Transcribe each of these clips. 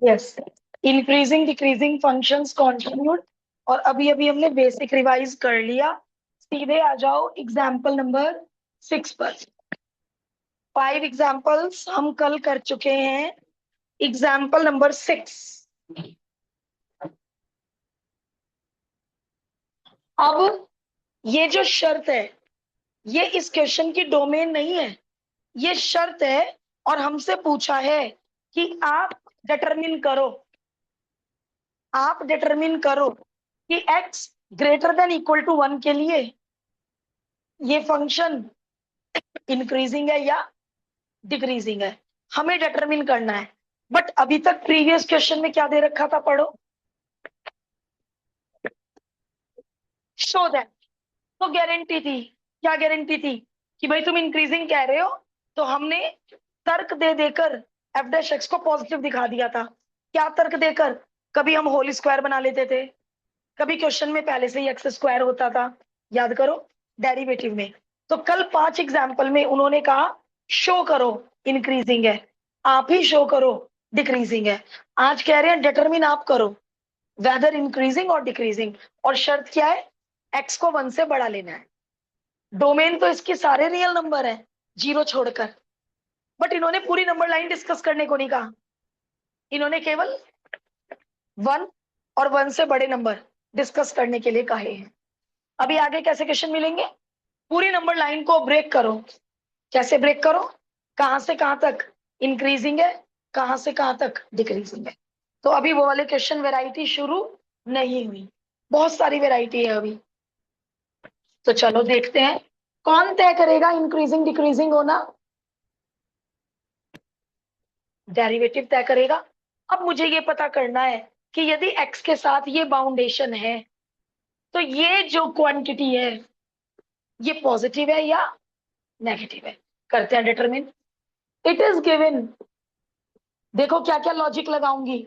Yes, increasing decreasing functions continued. और अभी अभी हमने बेसिक रिवाइज कर लिया। सीधे आ जाओ एग्जाम्पल नंबर 6 पर। 5 एग्जाम्पल्स हम कल कर चुके हैं। Example number 6। अब ये जो शर्त है, ये इस क्वेश्चन की डोमेन नहीं है, ये शर्त है। और हमसे पूछा है कि आप डिटरमिन करो कि x greater than equal to 1 के लिए ये फंक्शन इंक्रीजिंग है या डिक्रीजिंग है, हमें डिटरमिन करना है। बट अभी तक प्रीवियस क्वेश्चन में क्या दे रखा था, पढ़ो। Show that. तो गारंटी थी, क्या गारंटी थी कि भाई तुम इंक्रीजिंग कह रहे हो, तो हमने तर्क दे देकर एफ डैश एक्स को पॉजिटिव दिखा दिया था। क्या तर्क देकर? कभी हम होल स्क्वायर बना लेते थे, कभी क्वेश्चन में पहले से ही एक्स स्क्वायर होता था, याद करो, डेरिवेटिव में। तो कल 5 एग्जाम्पल में उन्होंने कहा शो करो इंक्रीजिंग है, आप ही शो करो डिक्रीजिंग है। आज कह रहे हैं डिटरमिन आप करो वेदर इंक्रीजिंग और डिक्रीजिंग। और शर्त क्या है? एक्स को 1 से बड़ा लेना है। डोमेन तो इसके सारे रियल नंबर है, जीरो छोड़कर। बट इन्होंने पूरी नंबर लाइन डिस्कस करने को नहीं कहा, इन्होंने केवल 1 और 1 से बड़े नंबर डिस्कस करने के लिए कहे हैं। अभी आगे कैसे क्वेश्चन मिलेंगे? पूरी नंबर लाइन को ब्रेक करो। कैसे ब्रेक करो? कहां से कहां तक इंक्रीजिंग है, कहां से कहां तक डिक्रीजिंग है। तो अभी वो वाले क्वेश्चन वैरायटी शुरू नहीं हुई, बहुत सारी वैरायटी है अभी। तो चलो देखते हैं कौन तय करेगा इंक्रीजिंग डिक्रीजिंग होना। डेरिवेटिव तय करेगा। अब मुझे ये पता करना है कि यदि x के साथ ये बाउंडेशन है, तो ये जो क्वांटिटी है ये पॉजिटिव है या नेगेटिव है। करते हैं डिटरमिन। It is given. देखो क्या क्या लॉजिक लगाऊंगी।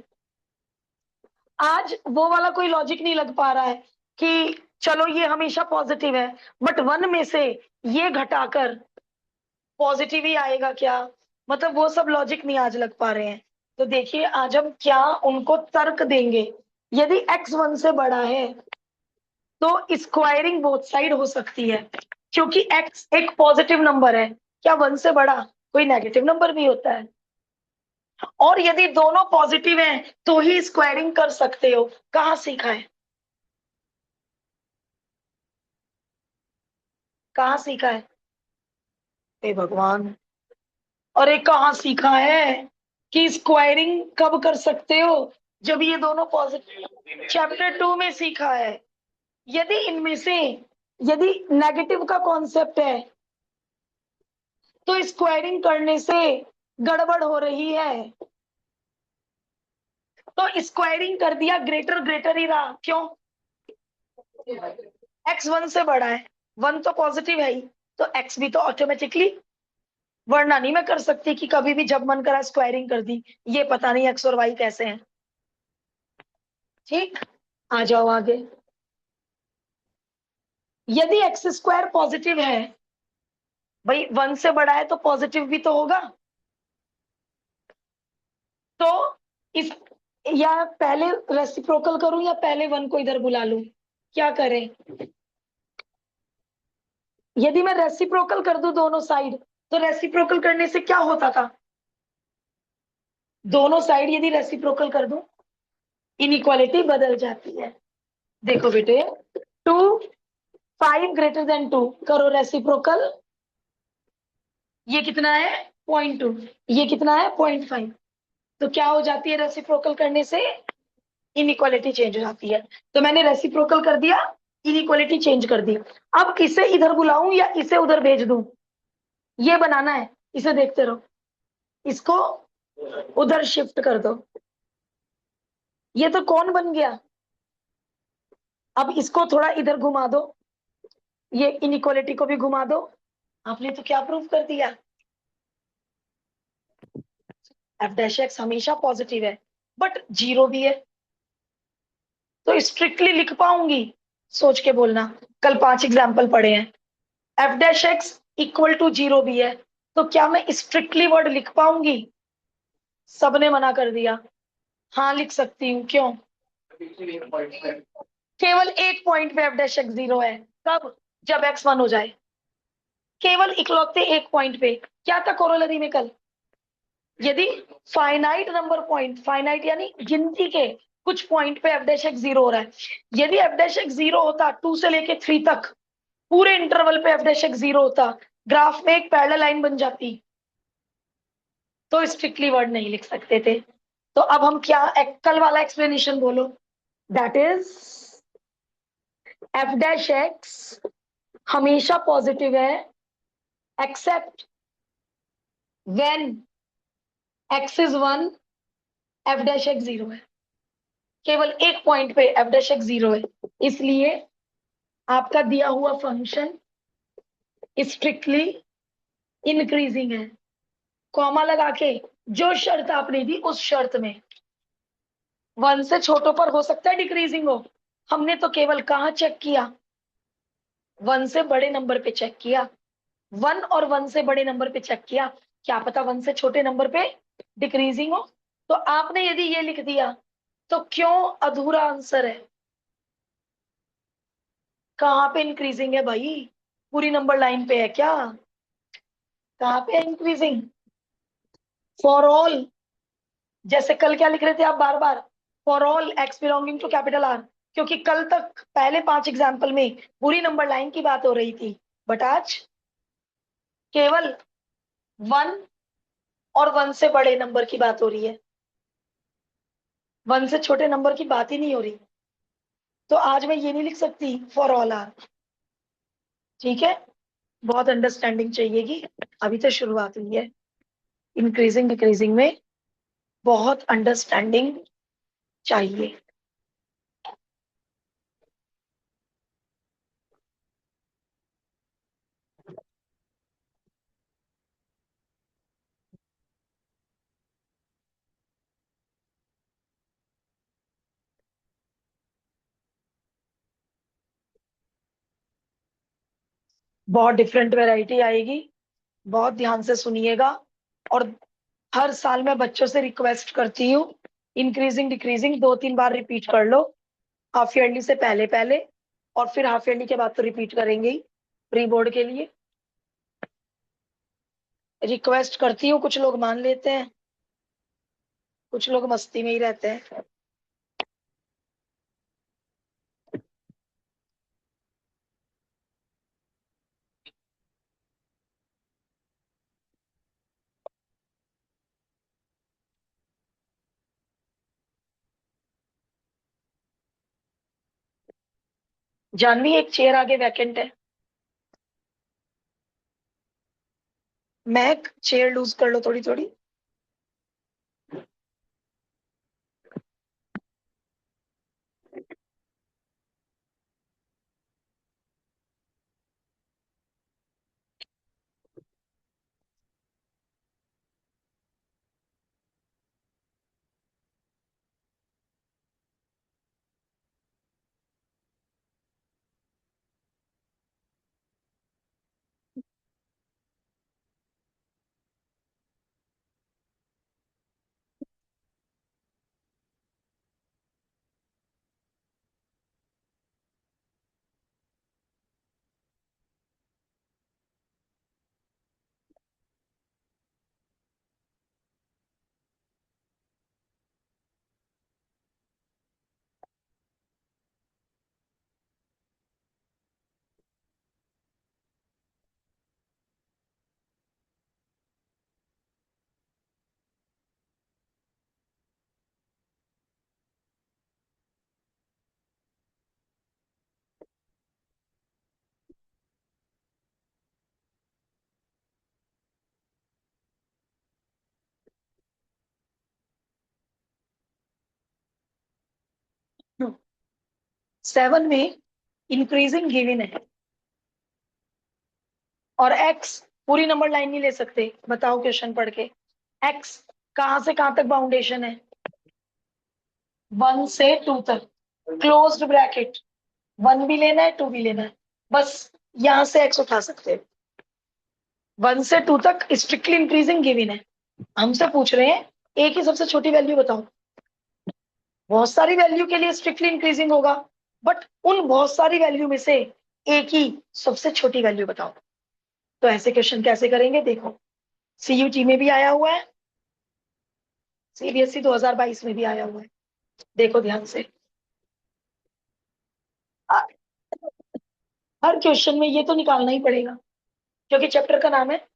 आज वो वाला कोई लॉजिक नहीं लग पा रहा है कि चलो ये हमेशा पॉजिटिव है, बट 1 में से ये घटाकर पॉजिटिव ही आएगा क्या, मतलब वो सब लॉजिक नहीं आज लग पा रहे हैं। तो देखिए आज हम क्या उनको तर्क देंगे। यदि x 1 से बड़ा है तो स्क्वायरिंग बोथ साइड हो सकती है, क्योंकि x एक पॉजिटिव नंबर है। क्या 1 से बड़ा कोई नेगेटिव नंबर भी होता है? और यदि दोनों पॉजिटिव हैं तो ही स्क्वायरिंग कर सकते हो। कहाँ सीखा है, कहाँ सीखा है? हे भगवान, अरे कहाँ सीखा है कि स्क्वायरिंग कब कर सकते हो? जब ये दोनों पॉजिटिव। चैप्टर 2 में सीखा है। यदि इनमें से यदि नेगेटिव का कॉन्सेप्ट है तो स्क्वायरिंग करने से गड़बड़ हो रही है, तो स्क्वायरिंग कर दिया, ग्रेटर ग्रेटर ही रहा। क्यों? x 1 से बड़ा है, 1 तो पॉजिटिव है ही, तो x भी तो ऑटोमेटिकली। वरना नहीं मैं कर सकती कि कभी भी जब मन करा स्क्वायरिंग कर दी। ये पता नहीं x और y कैसे हैं। ठीक, आ जाओ आगे। यदि एक्स स्क्वायर पॉजिटिव है, भाई 1 से बड़ा है तो पॉजिटिव भी तो होगा। तो इस, या पहले रेसिप्रोकल करूं या पहले 1 को इधर बुला लूं, क्या करें? यदि मैं रेसिप्रोकल कर दूं दोनों साइड, तो रेसिप्रोकल करने से क्या होता था? दोनों साइड यदि रेसिप्रोकल कर दूं, इनइक्वालिटी बदल जाती है। देखो बेटे, 2 5 ग्रेटर देन 2 करो रेसिप्रोकल। ये कितना है? 0.2। ये कितना है? 0.5। तो क्या हो जाती है रेसिप्रोकल करने से? इनइक्वालिटी चेंज हो जाती है। तो मैंने रेसिप्रोकल कर दिया, इनइक्वालिटी चेंज कर दी। अब इसे इधर बुलाऊं या इसे उधर भेज दूं, ये बनाना है। इसे देखते रहो, इसको उधर शिफ्ट कर दो। ये तो कौन बन गया? अब इसको थोड़ा इधर घुमा दो, ये इनइक्वालिटी को भी घुमा दो। आपने तो क्या प्रूव कर दिया? एफ डैश एक्स हमेशा पॉजिटिव है, बट जीरो भी है। तो स्ट्रिक्टली लिख पाऊंगी सोच के बोलना, कल 5 एग्जाम्पल पढ़े हैं। F dash X equal to 0 भी है, तो क्या मैं स्ट्रिक्टली वर्ड लिख पाऊंगी? सबने मना कर दिया। हाँ लिख सकती हूँ, क्यों? केवल एक पॉइंट पे एफ डैश एक्स 0 है। कब? जब एक्स 1 हो जाए। केवल इकलौते एक पॉइंट पे। क्या था कोरोलरी में कल? यदि फाइनाइट नंबर पॉइंट, फाइनाइट यानी गिनती के कुछ पॉइंट पे एफ डैश एक्स 0 हो रहा है, यदि एफ डैश एक्स 0 होता 2 से लेके 3 तक, पूरे इंटरवल पे एफ डैश एक्स 0 होता, ग्राफ में एक पैरेलल लाइन बन जाती, तो स्ट्रिक्टली वर्ड नहीं लिख सकते थे। तो अब हम क्या, कल वाला एक्सप्लेनेशन बोलो। That is F dash x हमेशा पॉजिटिव है except when x is 1, F dash x 0 है। केवल एक पॉइंट पे एफ डैश एक्स 0 है, इसलिए आपका दिया हुआ फंक्शन स्ट्रिक्टली इंक्रीजिंग है। कॉमा लगा के जो शर्त आपने दी उस शर्त में 1 से छोटों पर हो सकता है डिक्रीजिंग हो। हमने तो केवल कहाँ चेक किया? 1 से बड़े नंबर पे चेक किया। 1 और 1 से बड़े नंबर पे चेक किया, क्या पता 1 से छोटे नंबर पे डिक्रीजिंग हो। तो आपने यदि ये लिख दिया तो क्यों अधूरा आंसर है? कहाँ पे इंक्रीजिंग है भाई? पूरी नंबर लाइन पे है क्या? कहाँ पे इंक्रीजिंग? फॉर ऑल, जैसे कल क्या लिख रहे थे आप बार बार? For all x belonging to capital R. क्योंकि कल तक पहले 5 एग्जाम्पल में पूरी नंबर लाइन की बात हो रही थी, बट आज केवल 1 और 1 से बड़े नंबर की बात हो रही है, 1 से छोटे नंबर की बात ही नहीं हो रही। तो आज मैं ये नहीं लिख सकती फॉर ऑल आर। ठीक है, बहुत अंडरस्टैंडिंग चाहिएगी, अभी तो शुरुआत हुई है। इंक्रीजिंग डिक्रीजिंग में बहुत अंडरस्टैंडिंग चाहिए। बहुत डिफरेंट वैरायटी आएगी, बहुत ध्यान से सुनिएगा। और हर साल मैं बच्चों से रिक्वेस्ट करती हूँ, इंक्रीजिंग डिक्रीजिंग 2-3 बार रिपीट कर लो, हाफ ईयरली से पहले पहले, और फिर हाफ ईयरली के बाद तो रिपीट करेंगे ही प्री बोर्ड के लिए। रिक्वेस्ट करती हूँ, कुछ लोग मान लेते हैं, कुछ लोग मस्ती में ही रहते हैं। जानवी, एक चेयर आगे वैकेंट है, महक चेयर लूज कर लो थोड़ी थोड़ी। सेवन में इंक्रीजिंग गिवन है, और एक्स पूरी नंबर लाइन नहीं ले सकते। बताओ क्वेश्चन पढ़ के, एक्स कहां से कहां तक बाउंडेशन है? 1 से 2 तक, क्लोज्ड ब्रैकेट। 1 भी लेना है, 2 भी लेना है, बस यहां से x उठा सकते हैं। 1 से 2 तक स्ट्रिक्टली इंक्रीजिंग गिवन है। हमसे पूछ रहे हैं a की सबसे छोटी वैल्यू बताओ। बहुत सारी वैल्यू के लिए स्ट्रिक्टली इंक्रीजिंग होगा, बट उन बहुत सारी वैल्यू में से a की सबसे छोटी वैल्यू बताओ। तो ऐसे क्वेश्चन कैसे करेंगे देखो, सीयूटी में भी आया हुआ है, सीबीएसई 2022 में भी आया हुआ है। देखो ध्यान से, आ- हर क्वेश्चन में ये तो निकालना ही पड़ेगा, क्योंकि चैप्टर का नाम है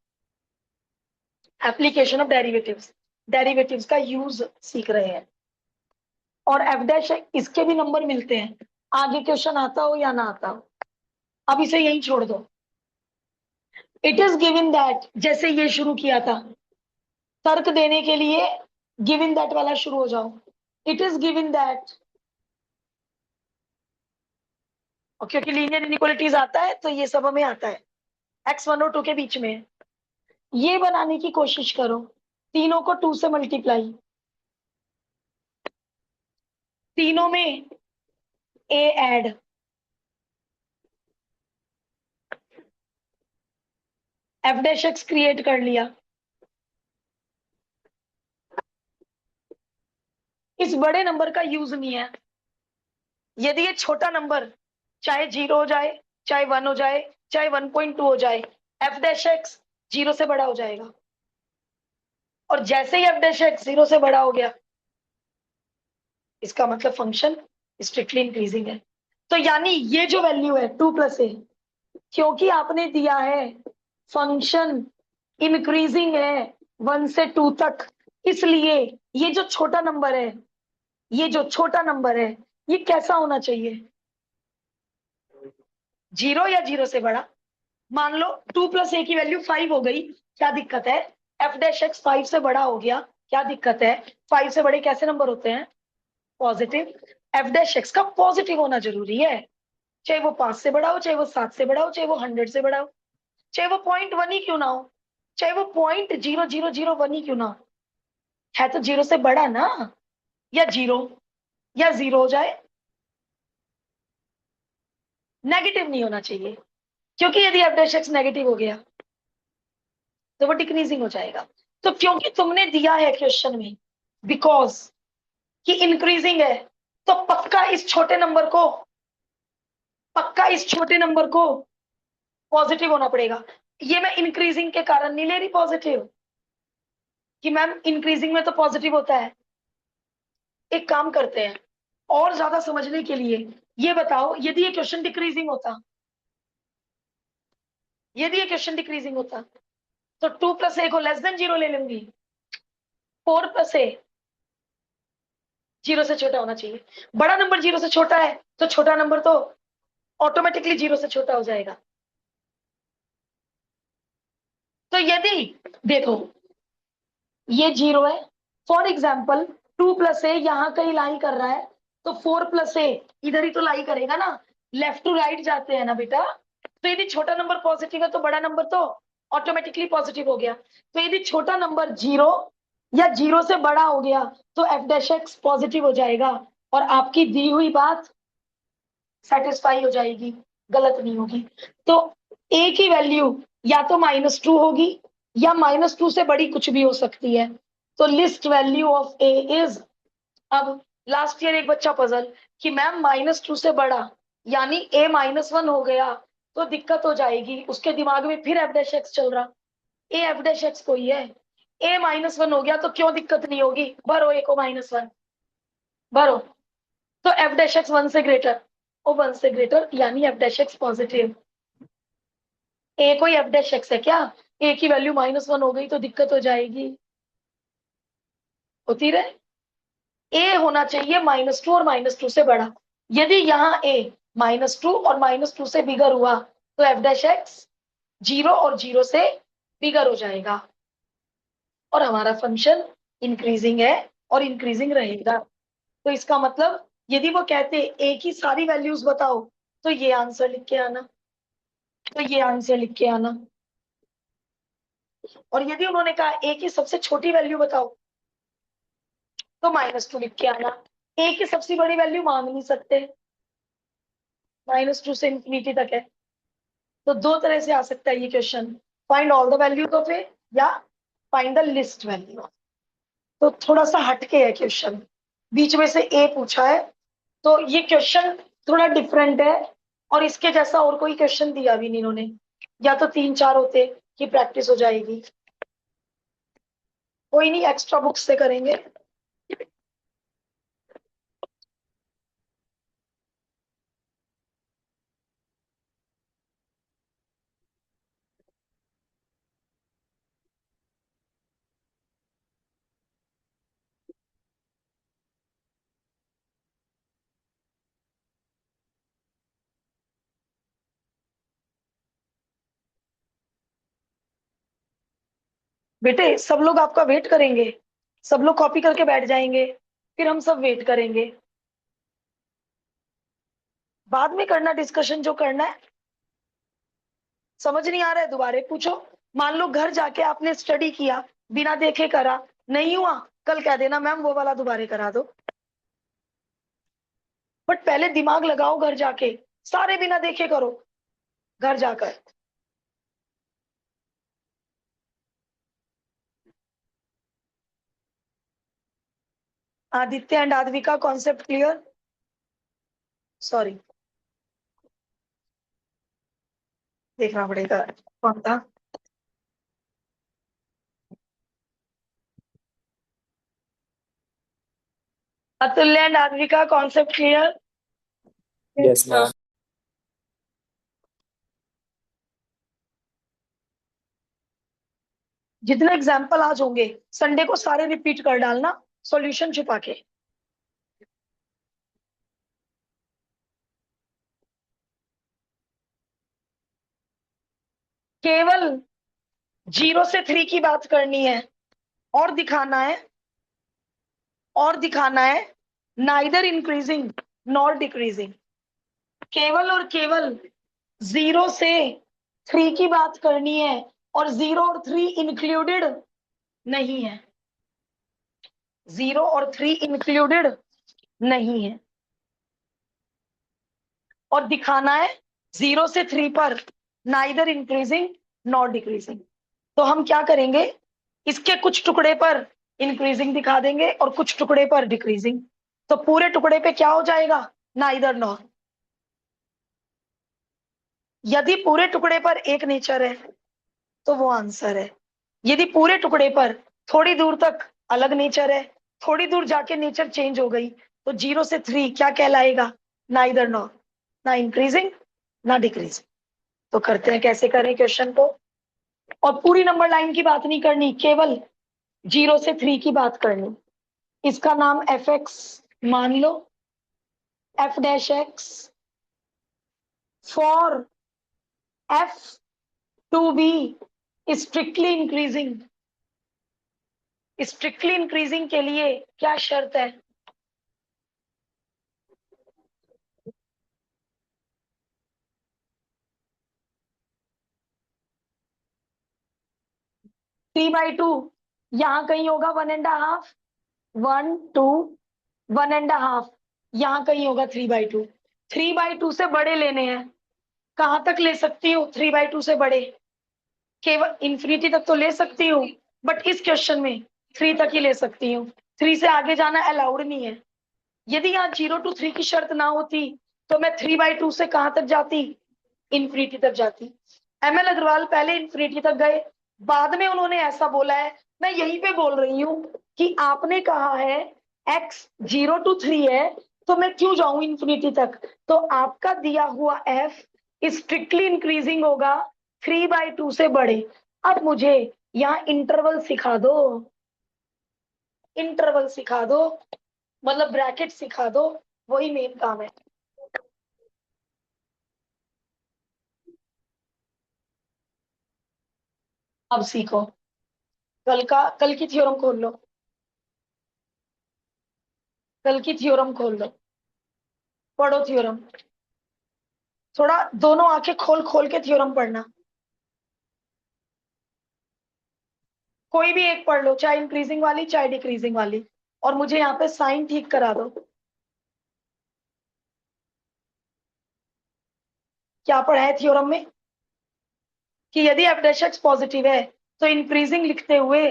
एप्लीकेशन ऑफ डेरिवेटिव्स। डेरिवेटिव्स का यूज सीख रहे हैं, और एफ डैश इसके भी नंबर मिलते हैं, आगे क्वेश्चन आता हो या ना आता हो। अब इसे यही छोड़ दो। इट इज गिवन दैट, जैसे ये शुरू किया था, तर्क देने के लिए गिवन दैट वाला शुरू हो जाओ। इट इज गिवन दैट, और क्योंकि लीनियर इनइक्वालिटीज आता है तो ये सब हमें आता है, x1 और 2 के बीच में है। ये बनाने की कोशिश करो, तीनों को 2 से मल्टीप्लाई, तीनों में a add, F dash x create कर लिया। इस बड़े नंबर का यूज नहीं है। यदि ये छोटा नंबर चाहे 0 हो जाए, चाहे 1 हो जाए, चाहे 1.2 हो जाए, एफ डैश एक्स 0 से बड़ा हो जाएगा। और जैसे ही एफ डैश एक्स 0 से बड़ा हो गया, इसका मतलब फंक्शन स्ट्रिक्टली इंक्रीजिंग है। तो यानी ये जो वैल्यू है 2 प्लस ए, क्योंकि आपने दिया है फंक्शन इंक्रीजिंग है 1 से 2 तक, इसलिए ये जो छोटा नंबर है, ये जो छोटा नंबर है, ये कैसा होना चाहिए? 0 या 0 से बड़ा। मान लो 2 प्लस ए की वैल्यू 5 हो गई, क्या दिक्कत है? एफ डैश एक्स 5 से बड़ा हो गया, क्या दिक्कत है? 5 से बड़े कैसे नंबर होते हैं? पॉजिटिव। एफ डैश एक्स का पॉजिटिव होना जरूरी है, चाहे वो 5 से बड़ा हो, चाहे वो 7 से बड़ा हो, चाहे वो 100 से बड़ा हो, चाहे वो 0.1 ही क्यों ना हो, चाहे वो 0.0001 ही क्यों ना हो, है तो 0 से बड़ा ना। या 0, या 0 हो जाए, नेगेटिव नहीं होना चाहिए, क्योंकि यदि एफ डैश एक्स नेगेटिव हो गया तो वो डिक्रीजिंग हो जाएगा। तो क्योंकि तुमने दिया है क्वेश्चन में बिकॉज कि इंक्रीजिंग है, तो पक्का इस छोटे नंबर को पॉजिटिव होना पड़ेगा। ये मैं इंक्रीजिंग के कारण नहीं ले रही पॉजिटिव, कि मैम इंक्रीजिंग में तो पॉजिटिव होता है। एक काम करते हैं, और ज्यादा समझने के लिए ये बताओ, यदि ये क्वेश्चन डिक्रीजिंग होता तो 2 प्लस ए को लेस देन 0 ले लूंगी, 4 प्लस ए 0 से छोटा होना चाहिए। बड़ा नंबर 0 से छोटा है तो छोटा नंबर तो ऑटोमेटिकली 0 से छोटा हो जाएगा। तो यदि देखो ये 0 है, फॉर एग्जाम्पल 2 प्लस ए यहां कहीं लाई कर रहा है, तो 4 प्लस ए इधर ही तो लाई करेगा ना, लेफ्ट टू राइट जाते हैं ना बेटा। तो यदि छोटा नंबर पॉजिटिव है तो बड़ा नंबर तो ऑटोमेटिकली पॉजिटिव हो गया। तो यदि छोटा नंबर 0 या 0 से बड़ा हो गया तो एफ डैश एक्स पॉजिटिव हो जाएगा, और आपकी दी हुई बात सेटिस्फाई हो जाएगी, गलत नहीं होगी। तो ए की वैल्यू या तो -2 होगी, या -2 से बड़ी कुछ भी हो सकती है। तो least value of A is, अब लास्ट ईयर एक बच्चा पजल कि मैम -2 से बड़ा यानी ए -1 हो गया तो दिक्कत हो जाएगी, उसके दिमाग में फिर एफ डैश एक्स चल रहा। ए एफ डैश एक्स कोई है, ए -1 हो गया तो क्यों दिक्कत नहीं होगी, भरो ए को -1, भरो। तो एफ डैश एक्स 1 से ग्रेटर, ओ 1 से ग्रेटर यानी एफ डैश एक्स पॉजिटिव। ए कोई एफ डैश एक्स है क्या? ए की वैल्यू -1 हो गई तो दिक्कत हो जाएगी, होती रहे। ए होना चाहिए -2 और -2 से बड़ा। यदि यहाँ ए -2 और -2 से बिगर हुआ तो एफ डैश एक्स 0 और 0 से बिगर हो जाएगा, और हमारा फंक्शन इंक्रीजिंग है और इंक्रीजिंग रहेगा। तो इसका मतलब यदि वो कहते ए की सारी वैल्यूज बताओ, तो ये आंसर लिख के आना, तो ये आंसर लिख के आना। और यदि उन्होंने कहा ए की सबसे छोटी वैल्यू बताओ, तो -2 लिख के आना। ए की सबसे बड़ी वैल्यू मांग नहीं सकते, -2 से इंफिनिटी तक है। तो दो तरह से आ सकता है ये question, find all the values of a या फाइंड द लिस्ट वैल्यू। तो थोड़ा सा हटके है क्वेश्चन, बीच में से ए पूछा है, तो ये क्वेश्चन थोड़ा डिफरेंट है। और इसके जैसा और कोई क्वेश्चन दिया भी नहीं इन्होंने, या तो 3-4 होते कि प्रैक्टिस हो जाएगी। कोई नहीं, एक्स्ट्रा बुक्स से करेंगे। बेटे सब लोग आपका वेट करेंगे, सब लोग कॉपी करके बैठ जाएंगे, फिर हम सब वेट करेंगे। बाद में करना डिस्कशन जो करना है। समझ नहीं आ रहा है दोबारा पूछो। मान लो घर जाके आपने स्टडी किया, बिना देखे करा, नहीं हुआ, कल कह देना मैम वो वाला दोबारा करा दो। बट पहले दिमाग लगाओ घर जाके, सारे बिना देखे करो घर जाकर। Aditya and Advika concept clear? Sorry, देखना पड़ेगा कौन था। Atulya and Advika concept clear? Yes ma'am. जितने एग्जाम्पल आज होंगे संडे को सारे रिपीट कर डालना, सॉल्यूशन छुपा के। केवल 0 से 3 की बात करनी है, और दिखाना है, और दिखाना है नाइदर इंक्रीजिंग नॉर डिक्रीजिंग। केवल और केवल 0 से 3 की बात करनी है, और 0 और 3 इंक्लूडेड नहीं है, 0 और 3 इंक्लूडेड नहीं है। और दिखाना है 0 से 3 पर नाइदर इंक्रीजिंग नॉर डिक्रीजिंग। तो हम क्या करेंगे, इसके कुछ टुकड़े पर इंक्रीजिंग दिखा देंगे और कुछ टुकड़े पर डिक्रीजिंग। तो पूरे टुकड़े पे क्या हो जाएगा, नाइदर नॉर। यदि पूरे टुकड़े पर एक नेचर है तो वो आंसर है। यदि पूरे टुकड़े पर थोड़ी दूर तक अलग नेचर है, थोड़ी दूर जाके नेचर चेंज हो गई, तो 0 से 3 क्या कहलाएगा, नाइदर नॉर, ना इंक्रीजिंग ना डिक्रीजिंग। तो करते हैं, कैसे करें क्वेश्चन को। और पूरी नंबर लाइन की बात नहीं करनी, केवल 0 से 3 की बात करनी। इसका नाम एफ एक्स मान लो, f dash x for F to be strictly increasing. Strictly increasing के लिए क्या शर्त है, 3/2 यहाँ कहीं होगा, 1.5, 1 2, 1.5 यहाँ कहीं होगा, 3/2। 3/2 से बड़े लेने हैं, कहां तक ले सकती हूँ 3/2 से बड़े, केवल इंफिनिटी तक तो ले सकती हूँ, बट इस क्वेश्चन में 3 तक ही ले सकती हूँ, 3 से आगे जाना अलाउड नहीं है। यदि यहाँ 0 to 3 की शर्त ना होती तो मैं 3/2 से कहां तक जाती, इंफिनिटी तक जाती। ML अग्रवाल पहले इंफिनिटी तक गए, बाद में उन्होंने ऐसा बोला है। मैं यहीं पे बोल रही हूँ कि आपने कहा है x 0 to 3 है, तो मैं क्यों जाऊं इंफिनिटी तक। तो आपका दिया हुआ f स्ट्रिक्टली इंक्रीजिंग होगा 3/2 से बड़े। अब मुझे यहाँ इंटरवल सिखा दो, इंटरवल सिखा दो, मतलब ब्रैकेट सिखा दो, वही मेन काम है। अब सीखो, कल की थ्योरम खोल लो, कल की थ्योरम खोल लो, पढ़ो थ्योरम। थोड़ा दोनों आंखें खोल खोल के थ्योरम पढ़ना, कोई भी एक पढ़ लो, चाहे इंक्रीजिंग वाली चाहे डिक्रीजिंग वाली। और मुझे यहाँ पे साइन ठीक करा दो। क्या पढ़ा है थ्योरम में कि यदि एफ डैश एक्स पॉजिटिव है तो इंक्रीजिंग लिखते हुए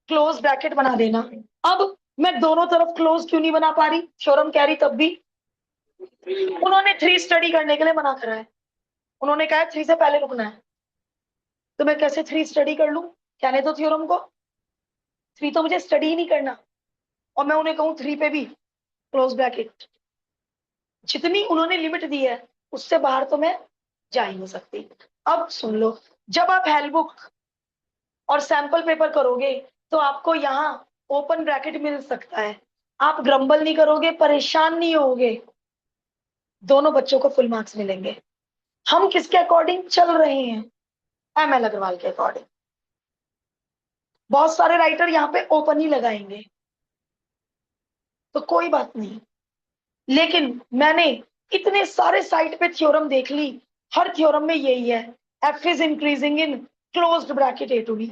क्लोज ब्रैकेट बना देना। अब मैं दोनों तरफ क्लोज क्यों नहीं बना पा रही, थ्योरम कह रही तब भी। उन्होंने 3 स्टडी करने के लिए मना करा है, उन्होंने कहा है 3 से पहले रुकना है। तो मैं कैसे 3 स्टडी कर लूं, कहने दो थ्योरम को। 3 तो मुझे स्टडी ही नहीं करना, और मैं उन्हें कहूं 3 पे भी क्लोज ब्रैकेट। जितनी उन्होंने लिमिट दी है उससे बाहर तो मैं जा ही नहीं सकती। अब सुन लो, जब आप हेल्प और सैंपल पेपर करोगे तो आपको यहाँ ओपन ब्रैकेट मिल सकता है, आप ग्रम्बल नहीं करोगे, परेशान नहीं होगे, दोनों बच्चों को फुल मार्क्स मिलेंगे। हम किसके अकॉर्डिंग चल रहे हैं, एमएल अग्रवाल के अकॉर्डिंग। बहुत सारे राइटर यहाँ पे ओपन ही लगाएंगे, तो कोई बात नहीं। लेकिन मैंने इतने सारे साइट पे थ्योरम देख ली, हर थ्योरम में यही है, F is increasing in closed bracket A to B.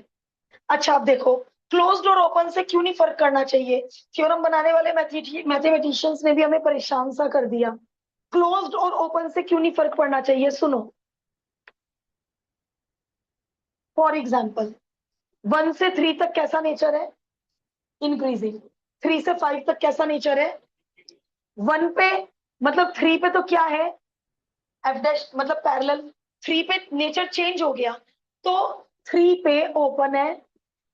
अच्छा आप देखो, क्लोज्ड और ओपन से क्यों नहीं फर्क करना चाहिए, थ्योरम बनाने वाले मैथमेटिशियंस ने भी हमें परेशान सा कर दिया। क्लोज्ड और ओपन से क्यों नहीं फर्क पड़ना चाहिए, सुनो। फॉर एग्जाम्पल 1 से 3 तक कैसा नेचर है, इंक्रीजिंग। 3 से 5 तक कैसा नेचर है, 1 पे मतलब 3 पे तो क्या है, एफ डैश मतलब पैरेलल। 3 पे नेचर चेंज हो गया, तो 3 पे ओपन है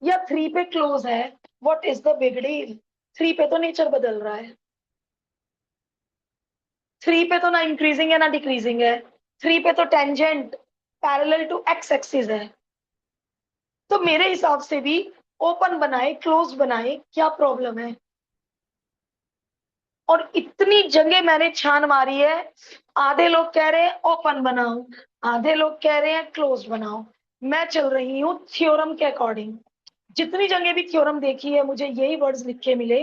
या 3 पे क्लोज है, what is the big deal. 3 पे तो नेचर बदल रहा है, 3 पे तो ना इंक्रीजिंग है ना डिक्रीजिंग है, 3 पे तो tangent parallel to X axis है। तो मेरे हिसाब से भी ओपन बनाए क्लोज बनाए क्या प्रॉब्लम है। और इतनी जगह मैंने छान मारी है, आधे लोग कह रहे हैं ओपन बनाओ, आधे लोग कह रहे हैं क्लोज बनाओ। मैं चल रही हूँ थ्योरम के अकॉर्डिंग। जितनी जगह भी थ्योरम देखी है मुझे यही वर्ड्स लिखे मिले,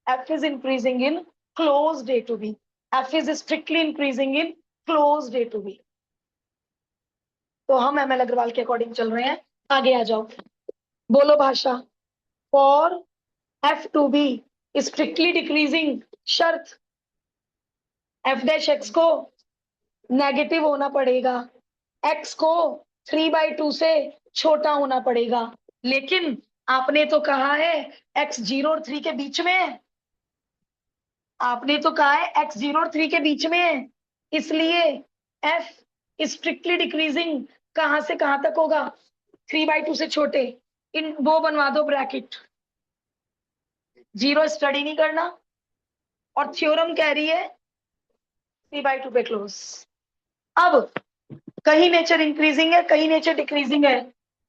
F is increasing in closed A to B, F is strictly increasing in closed A to B. तो हम एमएल अग्रवाल के अकॉर्डिंग चल रहे हैं। आगे आ जाओ, बोलो भाषा। For F to be strictly decreasing, शर्त एफ डैश एक्स को नेगेटिव होना पड़ेगा, एक्स को 3/2 से छोटा होना पड़ेगा। लेकिन आपने तो कहा है एक्स 0 और 3 के बीच में है, आपने तो कहा है एक्स 0 और 3 के बीच में है, इसलिए एफ स्ट्रिक्टली डिक्रीजिंग कहां से कहां तक होगा, 3/2 से छोटे। इन वो बनवा दो ब्रैकेट, 0 स्टडी नहीं करना, और थ्योरम कह रही है 3/2 पे क्लोज। अब कहीं नेचर इंक्रीजिंग है कहीं नेचर डिक्रीजिंग है,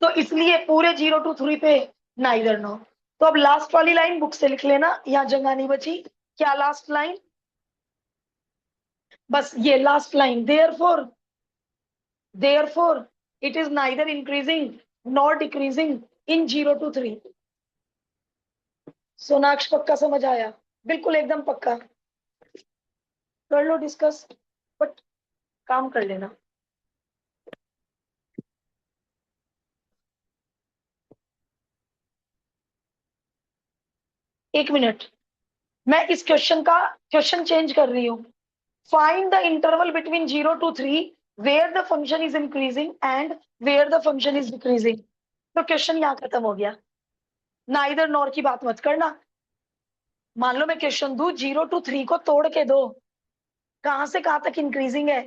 तो इसलिए पूरे 0 to 3 पे नाइदर नो। तो अब लास्ट वाली लाइन बुक से लिख लेना, यहाँ जगह नहीं बची। क्या लास्ट लाइन, बस ये last line, therefore it is neither increasing nor decreasing in 0 to 3। सोनाक्ष पक्का समझ आया, बिल्कुल एकदम पक्का। कर लो डिस्कस, बट काम कर लेना। एक मिनट, मैं इस क्वेश्चन चेंज कर रही हूँ। Find the interval between 0 to 3 where the function is increasing and where the function is decreasing। तो क्वेश्चन यहाँ खत्म हो गया, नाइदर नॉर की बात मत करना। मान लो मैं क्वेश्चन दू 0 to 3 को तोड़ के दो, कहां से कहां तक इंक्रीजिंग है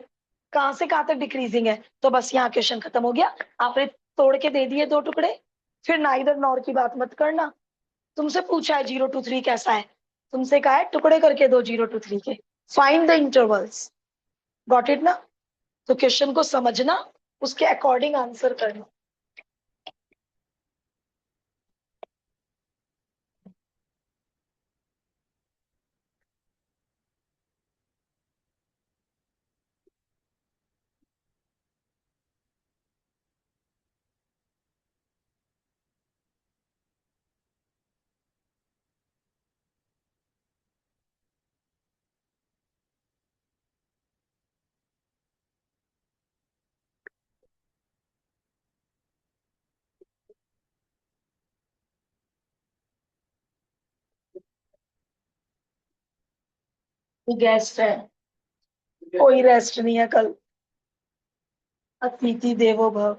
कहां से कहां तक डिक्रीजिंग है, तो बस यहाँ क्वेश्चन खत्म हो गया। आपने तोड़ के दे दिए 2 टुकड़े, फिर नाइदर नॉर की बात मत करना। तुमसे पूछा है 0 to 3 कैसा है, तुमसे कहा है टुकड़े करके दो 0 to 3 के, find the intervals. Got it ना। तो क्वेश्चन को समझना, उसके अकॉर्डिंग आंसर करना। गेस्ट है, कोई रेस्ट नहीं है कल। अतिथि देवो भव।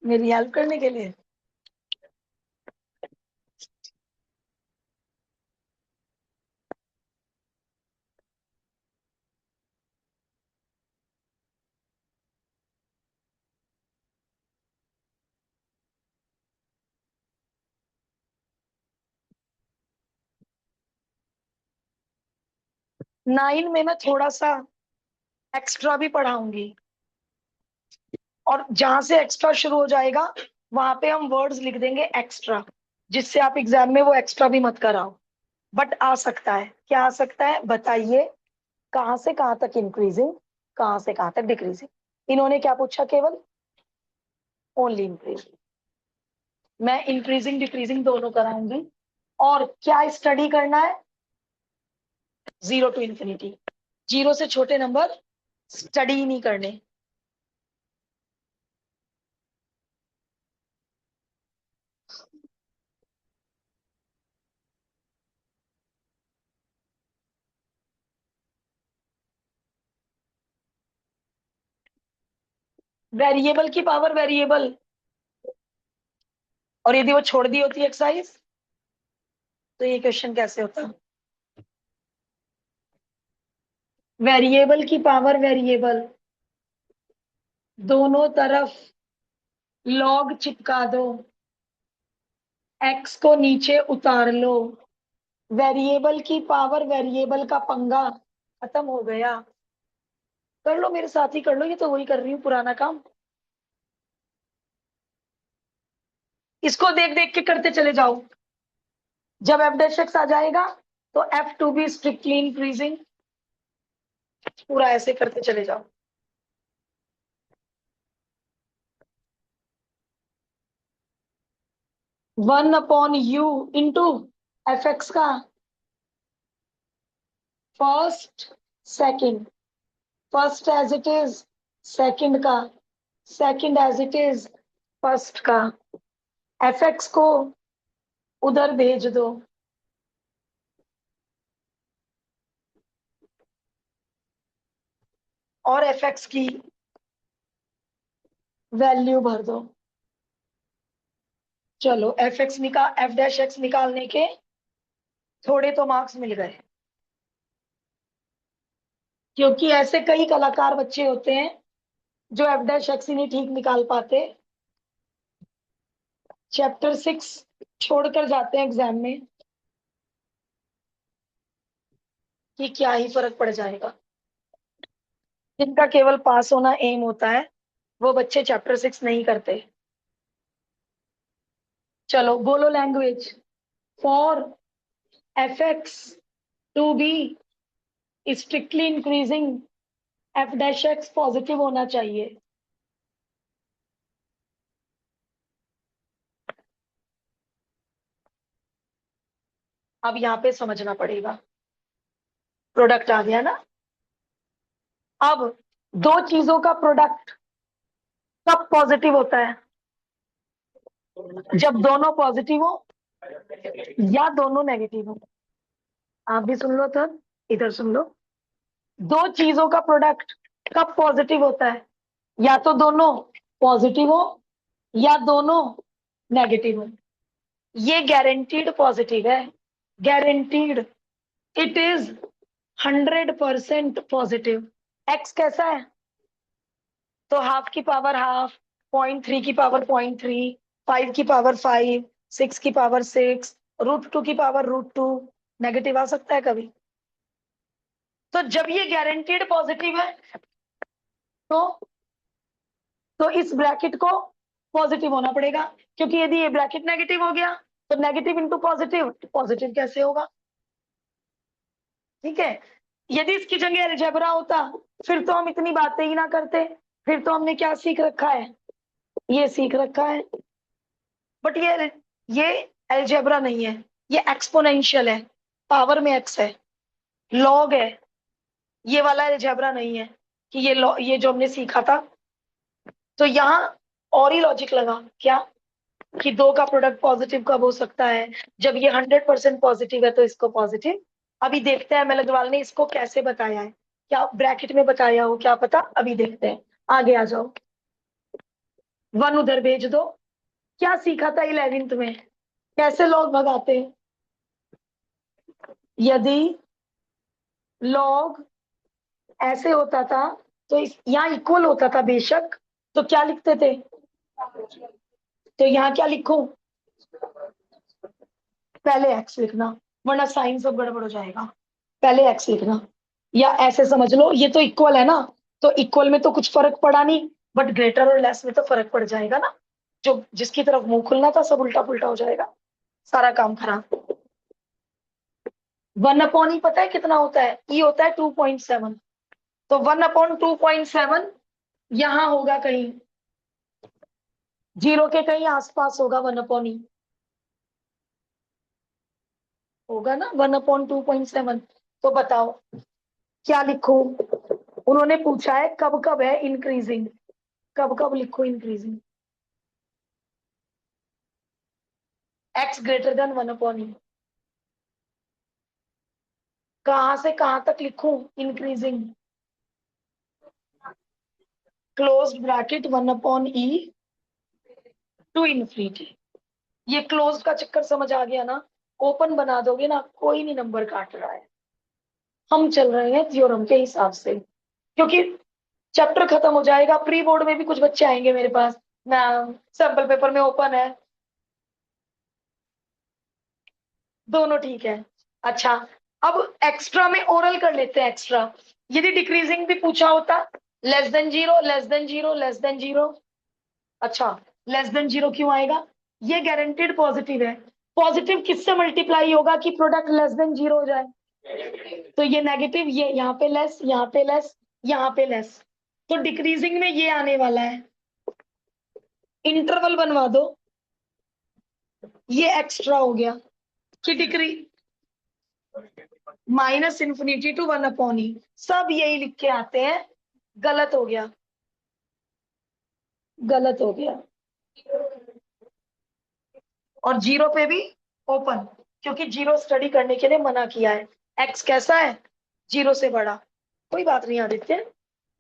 मेरी हेल्प करने के लिए। नाइन में मैं थोड़ा सा एक्स्ट्रा भी पढ़ाऊंगी, और जहां से एक्स्ट्रा शुरू हो जाएगा वहां पे हम वर्ड्स लिख देंगे एक्स्ट्रा, जिससे आप एग्जाम में वो एक्स्ट्रा भी मत कराओ। बट आ सकता है, क्या आ सकता है बताइए? कहां से कहां तक इंक्रीजिंग, कहां से कहां तक डिक्रीजिंग? इन्होंने क्या पूछा? केवल ओनली इंक्रीजिंग। मैं इंक्रीजिंग डिक्रीजिंग दोनों कराऊंगी। और क्या स्टडी करना है? Zero to infinity. जीरो से छोटे नंबर स्टडी ही नहीं करने। वेरिएबल की पावर वेरिएबल, और यदि वो छोड़ दी होती एक्सरसाइज तो ये क्वेश्चन कैसे होता? वेरिएबल की पावर वेरिएबल, दोनों तरफ लॉग चिपका दो, एक्स को नीचे उतार लो, वेरिएबल की पावर वेरिएबल का पंगा खत्म हो गया। कर लो, मेरे साथ ही कर लो, ये तो वही कर रही हूँ पुराना काम। इसको देख देख के करते चले जाओ। जब एफ डैश एक्स आ जाएगा तो f to be strictly increasing, पूरा ऐसे करते चले जाओ। One upon u into f x का first second, first as it is second का, second as it is first का। एफ एक्स को उधर भेज दो, और एफ एक्स की वैल्यू भर दो। चलो एफ एक्स निकाल, एफ डैश एक्स निकालने के थोड़े तो मार्क्स मिल गए, क्योंकि ऐसे कई कलाकार बच्चे होते हैं जो एफ डैश एक्स ही नहीं ठीक निकाल पाते, चैप्टर 6 छोड़कर जाते हैं एग्जाम में, कि क्या ही फर्क पड़ जाएगा। जिनका केवल पास होना एम होता है वो बच्चे चैप्टर 6 नहीं करते। चलो बोलो language. For F X to be strictly increasing, F dash X positive होना चाहिए। अब यहाँ पे समझना पड़ेगा, प्रोडक्ट आ गया ना। अब दो चीजों का प्रोडक्ट कब पॉजिटिव होता है? जब दोनों पॉजिटिव हो या दोनों नेगेटिव हो। आप भी सुन लो, तो इधर सुन लो। दो चीजों का प्रोडक्ट कब पॉजिटिव होता है? या तो दोनों पॉजिटिव हो या दोनों नेगेटिव हो। ये गारंटीड पॉजिटिव है, guaranteed. It is 100% positive. X कैसा है? तो हाफ की पावर हाफ, 0.3 की पावर 0.3, 5 की पावर 5, 6 की पावर 6, √2 की पावर √2। नेगेटिव आ सकता है कभी? तो जब ये गारंटीड पॉजिटिव है तो इस ब्रैकेट को पॉजिटिव होना पड़ेगा, क्योंकि यदि ये ब्रैकेट नेगेटिव हो गया तो नेगेटिव इंटू पॉजिटिव पॉजिटिव कैसे होगा? ठीक है। यदि इसकी जगह अलजेब्रा होता फिर तो हम इतनी बातें ही ना करते। फिर तो हमने क्या सीख रखा है? ये सीख रखा है। बट ये अलजेब्रा नहीं है, ये एक्सपोनेंशियल है, पावर में एक्स है, लॉग है। ये वाला अलजेब्रा नहीं है कि ये जो हमने सीखा था। तो यहाँ और ही लॉजिक लगा क्या, कि दो का प्रोडक्ट पॉजिटिव कब हो सकता है? जब ये 100% पॉजिटिव है तो इसको पॉजिटिव अभी देखते हैं एम एल अग्रवाल ने इसको कैसे बताया है, क्या ब्रैकेट में बताया हो क्या पता, अभी देखते हैं। आगे आ जाओ, वन उधर भेज दो। क्या सीखा था 11th में, कैसे लॉग भगाते हैं? यदि लॉग ऐसे होता था तो यहाँ इक्वल होता था बेशक, तो क्या लिखते थे? तो यहाँ क्या लिखूं? पहले एक्स लिखना, वरना साइन सब गड़बड़ हो जाएगा। पहले एक्स लिखना, या ऐसे समझ लो ये तो इक्वल है ना, तो इक्वल में तो कुछ फर्क पड़ा नहीं, बट ग्रेटर और लेस में तो फर्क पड़ जाएगा ना। जो जिसकी तरफ मुंह खुलना था सब उल्टा पुल्टा हो जाएगा, सारा काम खराब। वन अपॉन ही पता है कितना होता है? ई होता है 2.7। तो 1/2.7 यहां होगा कहीं, जीरो के कहीं आसपास होगा 1/e, होगा ना 1/2.7। तो बताओ क्या लिखूं? उन्होंने पूछा है कब कब है इंक्रीजिंग, कब कब लिखो increasing? X greater than 1/e। कहां से कहां तक लिखूं increasing? Close bracket 1/e to infinity. ये क्लोज का चक्कर समझ आ गया ना? ओपन बना दोगे ना, कोई नहीं नंबर काट रहा है। हम चल रहे हैं थ्योरम के हिसाब से, क्योंकि चैप्टर खत्म हो जाएगा। प्री बोर्ड में भी कुछ बच्चे आएंगे मेरे पास, मैम सैंपल पेपर में ओपन है। दोनों ठीक है। अच्छा, अब एक्स्ट्रा में ओरल कर लेते हैं। एक्स्ट्रा यदि डिक्रीजिंग भी पूछा होता, less than zero, less than zero, less than zero. अच्छा, लेस देन जीरो क्यों आएगा? ये गारंटेड पॉजिटिव है। पॉजिटिव किससे मल्टीप्लाई होगा कि प्रोडक्ट लेस देन जीरो हो जाए? तो ये नेगेटिव, ये यहाँ पे लेस, यहाँ पे लेस, यहाँ पे लेस, तो डिक्रीजिंग में ये आने वाला है। इंटरवल बनवा दो, ये एक्स्ट्रा हो गया कि decree minus infinity to 1/e, सब यही लिख के आते हैं। गलत हो गया, गलत हो गया। और जीरो पे भी ओपन, क्योंकि जीरो स्टडी करने के लिए मना किया है। एक्स कैसा है? जीरो से बड़ा। कोई बात नहीं आदित्य,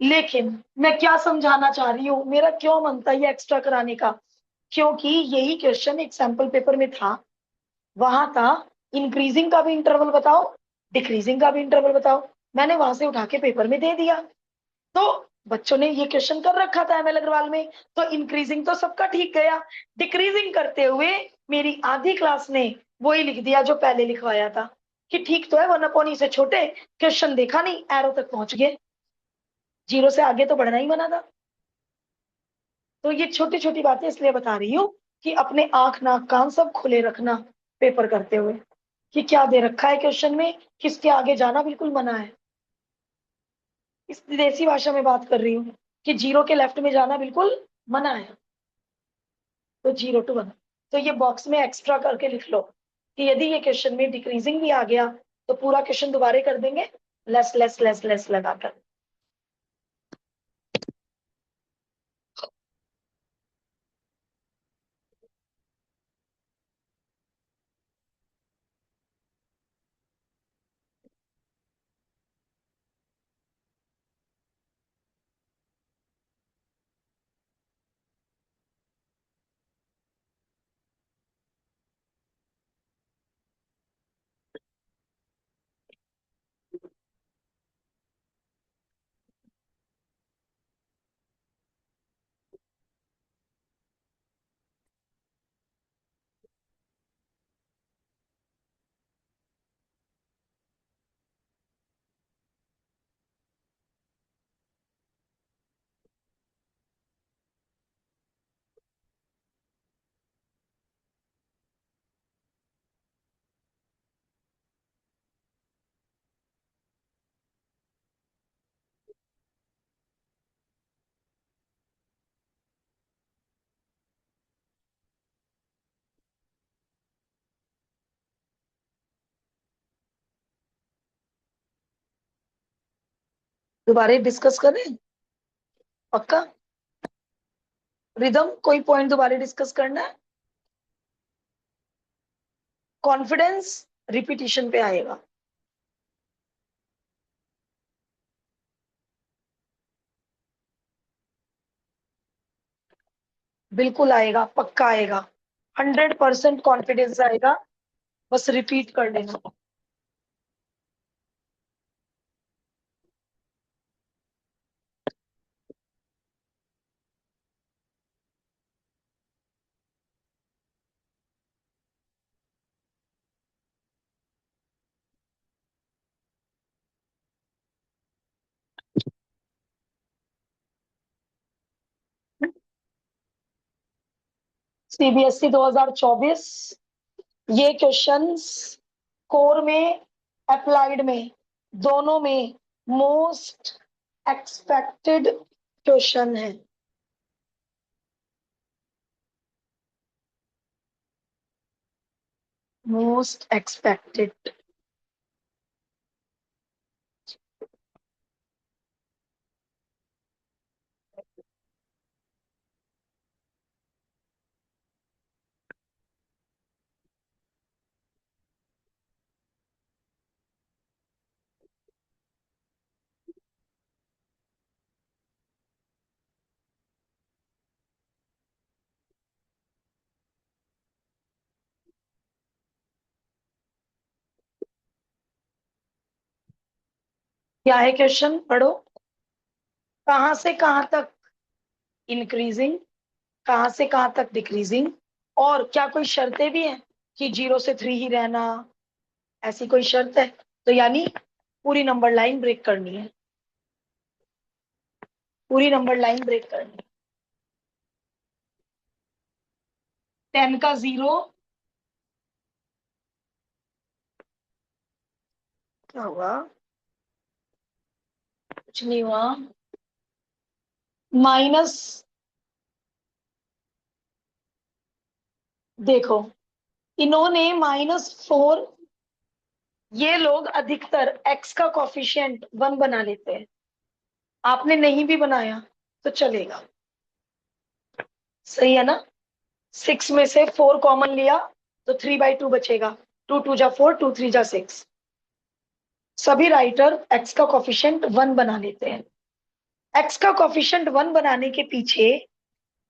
लेकिन मैं क्या समझाना चाह रही हूँ, मेरा क्यों मन था ये एक्स्ट्रा कराने का, क्योंकि यही क्वेश्चन एक सैंपल पेपर में था। वहां था इंक्रीजिंग का भी इंटरवल बताओ, डिक्रीजिंग का भी इंटरवल बताओ। मैंने वहां से उठा के पेपर में दे दिया। तो बच्चों ने ये क्वेश्चन कर रखा था एमएल अग्रवाल में, तो इंक्रीजिंग तो सबका ठीक गया। डिक्रीजिंग करते हुए मेरी आधी क्लास ने वही लिख दिया जो पहले लिखवाया था, कि ठीक तो है 1/e से छोटे। क्वेश्चन देखा नहीं, एरो तक पहुंच गए, जीरो से आगे तो बढ़ना ही मना था। तो ये छोटी छोटी बातें इसलिए बता रही हूँ कि अपने आंख नाक कान सब खुले रखना पेपर करते हुए, कि क्या दे रखा है क्वेश्चन में, किसके आगे जाना बिल्कुल मना है। इस देसी भाषा में बात कर रही हूँ कि जीरो के लेफ्ट में जाना बिल्कुल मना है। तो 0 to 1, तो ये बॉक्स में एक्स्ट्रा करके लिख लो कि यदि ये क्वेश्चन में डिक्रीजिंग भी आ गया तो पूरा क्वेश्चन दोबारा कर देंगे, लेस लेस लेस लेस लगाकर। दोबारा डिस्कस करें? पक्का? रिदम कोई पॉइंट दोबारा डिस्कस करना है? कॉन्फिडेंस रिपीटिशन पे आएगा। बिल्कुल आएगा, पक्का आएगा, 100% कॉन्फिडेंस आएगा, बस रिपीट कर लेना। सीबीएसई 2024, ये क्वेश्चंस कोर में, अप्लाइड में, दोनों में मोस्ट एक्सपेक्टेड क्वेश्चन है। Most expected. क्या है क्वेश्चन, पढ़ो। कहां से कहां तक इंक्रीजिंग, कहां से कहां तक डिक्रीजिंग, और क्या कोई शर्तें भी हैं कि 0 से 3 ही रहना, ऐसी कोई शर्त है? तो यानी पूरी नंबर लाइन ब्रेक करनी है, पूरी नंबर लाइन ब्रेक करनी है। 10 का 0, क्या हुआ? कुछ नहीं हुआ। माइनस, देखो इन्होंने -4, ये लोग अधिकतर x का कॉफिशिएंट 1 बना लेते हैं, आपने नहीं भी बनाया तो चलेगा, सही है ना? 6 में से 4 कॉमन लिया तो 3/2 बचेगा, 2 2 जा 4, 2 3 जा 6। सभी राइटर x का कॉफिशिएंट 1 बना लेते हैं। x का कॉफिशिएंट 1 बनाने के पीछे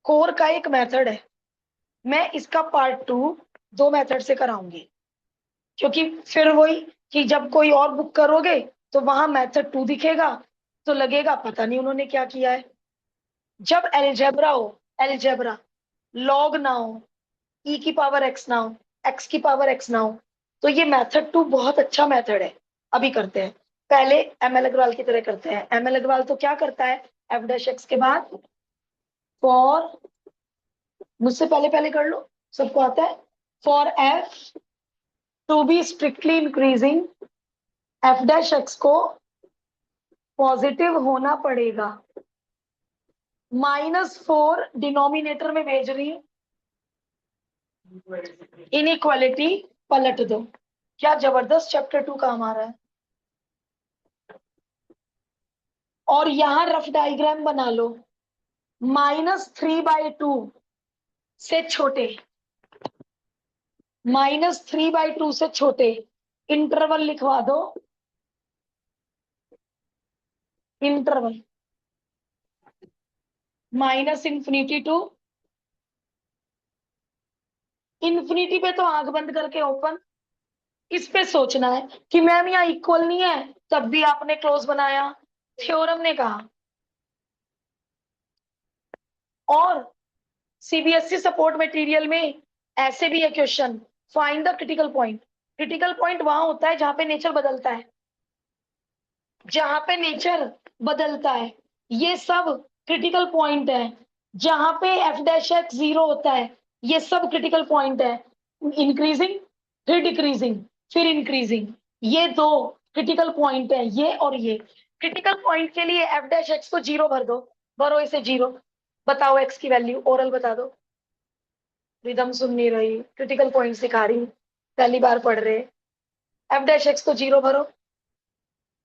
कोर का एक मेथड है, मैं इसका पार्ट 2 दो मेथड से कराऊंगी, क्योंकि फिर वही कि जब कोई और बुक करोगे तो वहां मेथड 2 दिखेगा, तो लगेगा पता नहीं उन्होंने क्या किया है। जब एलजेब्रा हो, एलजेब्रा, लॉग ना हो, ई की पावर एक्स ना हो, एक्स की पावर एक्स ना हो, तो ये मेथड 2 बहुत अच्छा मेथड है। अभी करते हैं, पहले एम एल अग्रवाल की तरह करते हैं। एम एल अग्रवाल तो क्या करता है, एफ डैश एक्स के बाद फॉर, मुझसे पहले पहले कर लो, सबको आता है, for F to be strictly increasing, F dash X को पॉजिटिव होना पड़ेगा। -4 डिनोमिनेटर में भेज रही, इनइक्वालिटी पलट दो। क्या जबरदस्त चैप्टर 2 का हमारा है। और यहां रफ डायग्राम बना लो, -3/2 से छोटे, -3/2 से छोटे इंटरवल लिखवा दो, इंटरवल -∞ टू इंफिनिटी पे तो आंख बंद करके ओपन। इस पे सोचना है कि मैम यहाँ इक्वल नहीं है, तब भी आपने क्लोज बनाया, थ्योरम ने कहा। और सीबीएसई सपोर्ट मटेरियल में ऐसे भी है question, find the critical point. Critical point वहां होता है जहां पे नेचर बदलता है, जहां पे नेचर बदलता है, ये सब क्रिटिकल पॉइंट है। जहां पे एफ डैश एक्स 0 होता है, ये सब क्रिटिकल पॉइंट है। इंक्रीजिंग, फिर डिक्रीजिंग, फिर इंक्रीजिंग, ये दो क्रिटिकल पॉइंट है, ये और ये। क्रिटिकल पॉइंट के लिए एफ डैश एक्स को 0 भर दो, भरो इसे 0, बताओ एक्स की वैल्यू, ओरल बता दो। रिदम सुन नहीं रही, क्रिटिकल पॉइंट सिखा रही, पहली बार पढ़ रहे। एफ डैश एक्स को 0 भरो,